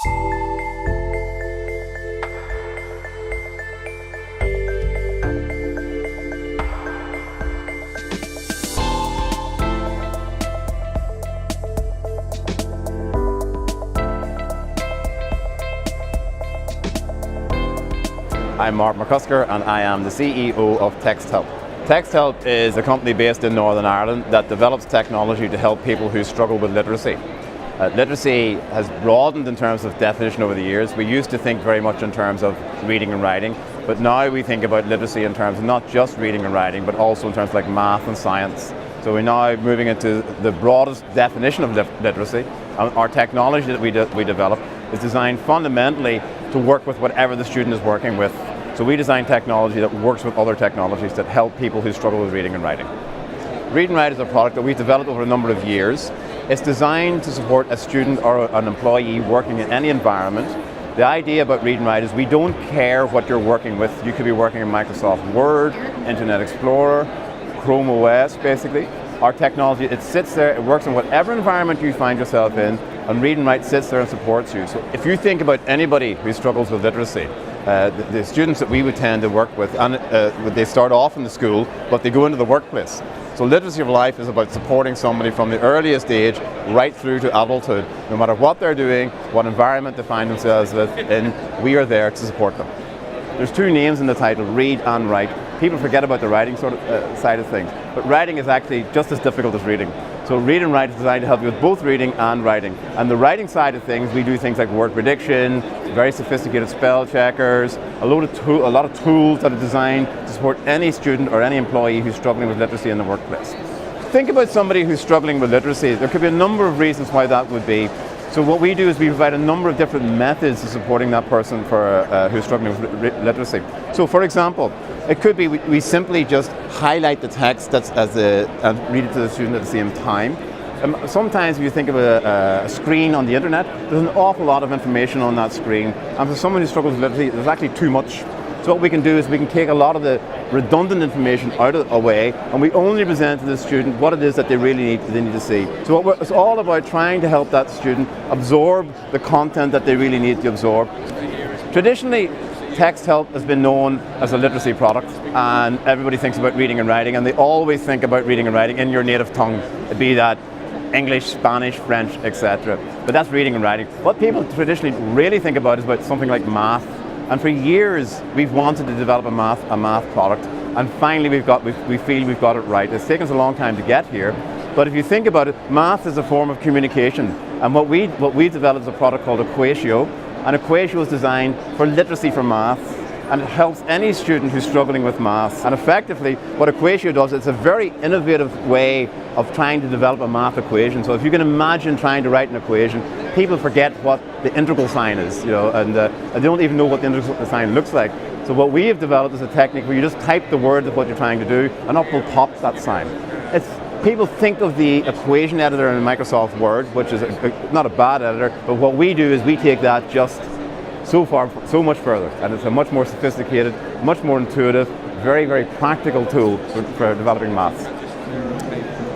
I'm McCusker and I am the CEO of Texthelp. Texthelp is a company based in Northern Ireland that develops technology to help people who struggle with literacy. Literacy has broadened in terms of definition over the years. We used to think very much in terms of reading and writing, but now we think about literacy in terms of not just reading and writing, but also in terms of like math and science. So we're now moving into the broadest definition of literacy. Our technology that we develop is designed fundamentally to work with whatever the student is working with. So we design technology that works with other technologies that help people who struggle with reading and writing. Read and Write is a product that we've developed over a number of years. It's designed to support a student or an employee working in any environment. The idea about Read and Write is we don't care what you're working with. You could be working in Microsoft Word, Internet Explorer, Chrome OS basically. Our technology, it sits there, it works in whatever environment you find yourself in, and Read and Write sits there and supports you. So if you think about anybody who struggles with literacy, the students that we would tend to work with, and they start off in the school, but they go into the workplace. So literacy of life is about supporting somebody from the earliest age right through to adulthood. No matter what they're doing, what environment they find themselves in, we are there to support them. There's two names in the title, Read and Write. People forget about the writing side of things, but writing is actually just as difficult as reading. So Read and Write is designed to help you with both reading and writing. And the writing side of things, we do things like word prediction, very sophisticated spell checkers, a lot of tools that are designed to support any student or any employee who's struggling with literacy in the workplace. Think about somebody who's struggling with literacy. There could be a number of reasons why that would be. So what we do is we provide a number of different methods of supporting that person who's struggling with literacy. So for example, it could be we simply just highlight the text and read it to the student at the same time. Sometimes if you think of a screen on the internet, there's an awful lot of information on that screen, and for someone who struggles with literacy, there's actually too much. So what we can do is we can take a lot of the redundant information away, and we only present to the student what it is that they really need to see. So it's all about trying to help that student absorb the content that they really need to absorb. Traditionally, Texthelp has been known as a literacy product, and everybody thinks about reading and writing, and they always think about reading and writing in your native tongue, be that English, Spanish, French, etc. But that's reading and writing. What people traditionally really think about is about something like math. And for years, we've wanted to develop a math product, and finally we feel we've got it right. It's taken us a long time to get here, but if you think about it, math is a form of communication. And what we developed is a product called Equatio, and Equatio is designed for literacy for math, and it helps any student who's struggling with math. And effectively, what Equatio does, it's a very innovative way of trying to develop a math equation. So if you can imagine trying to write an equation, people forget what the integral sign is, and they don't even know what the integral sign looks like. So what we have developed is a technique where you just type the word of what you're trying to do, and up will pop that sign. People think of the equation editor in Microsoft Word, which is not a bad editor, but what we do is we take that just so much further, and it's a much more sophisticated, much more intuitive, very, very practical tool for developing maths.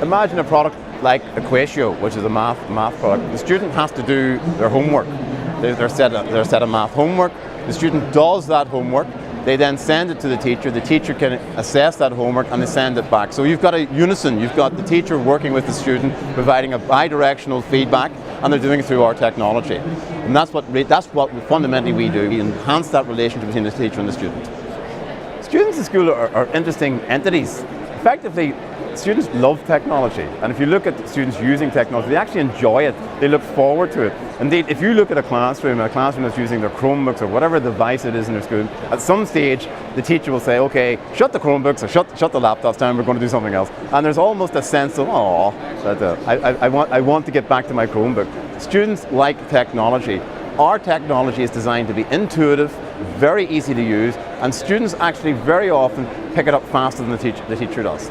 Imagine a product like Equatio, which is a math product. The student has to do their homework. They're set a math homework. The student does that homework. They then send it to the teacher. The teacher can assess that homework and they send it back. So you've got a unison. You've got the teacher working with the student, providing a bi-directional feedback, and they're doing it through our technology. And that's what fundamentally we do. We enhance that relationship between the teacher and the student. Students in school are interesting entities. Effectively, students love technology, and if you look at students using technology, they actually enjoy it. They look forward to it. Indeed, if you look at a classroom that's using their Chromebooks or whatever device it is in their school, at some stage the teacher will say, okay, shut the Chromebooks or shut the laptops down, we're going to do something else. And there's almost a sense of, I want to get back to my Chromebook. Students like technology. Our technology is designed to be intuitive, very easy to use, and students actually very often pick it up faster than the teacher does.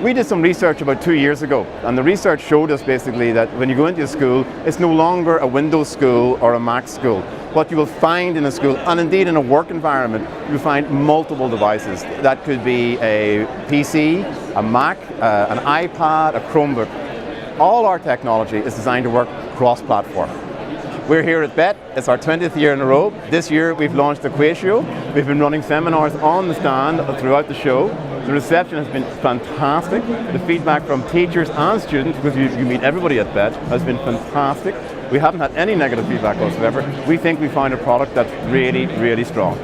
We did some research about 2 years ago, and the research showed us basically that when you go into a school, it's no longer a Windows school or a Mac school. What you will find in a school, and indeed in a work environment, you'll find multiple devices. That could be a PC, a Mac, an iPad, a Chromebook. All our technology is designed to work cross-platform. We're here at BETT. It's our 20th year in a row. This year we've launched the Quatio. We've been running seminars on the stand throughout the show. The reception has been fantastic. The feedback from teachers and students, because you meet everybody at BETT, has been fantastic. We haven't had any negative feedback whatsoever. We think we found a product that's really, really strong.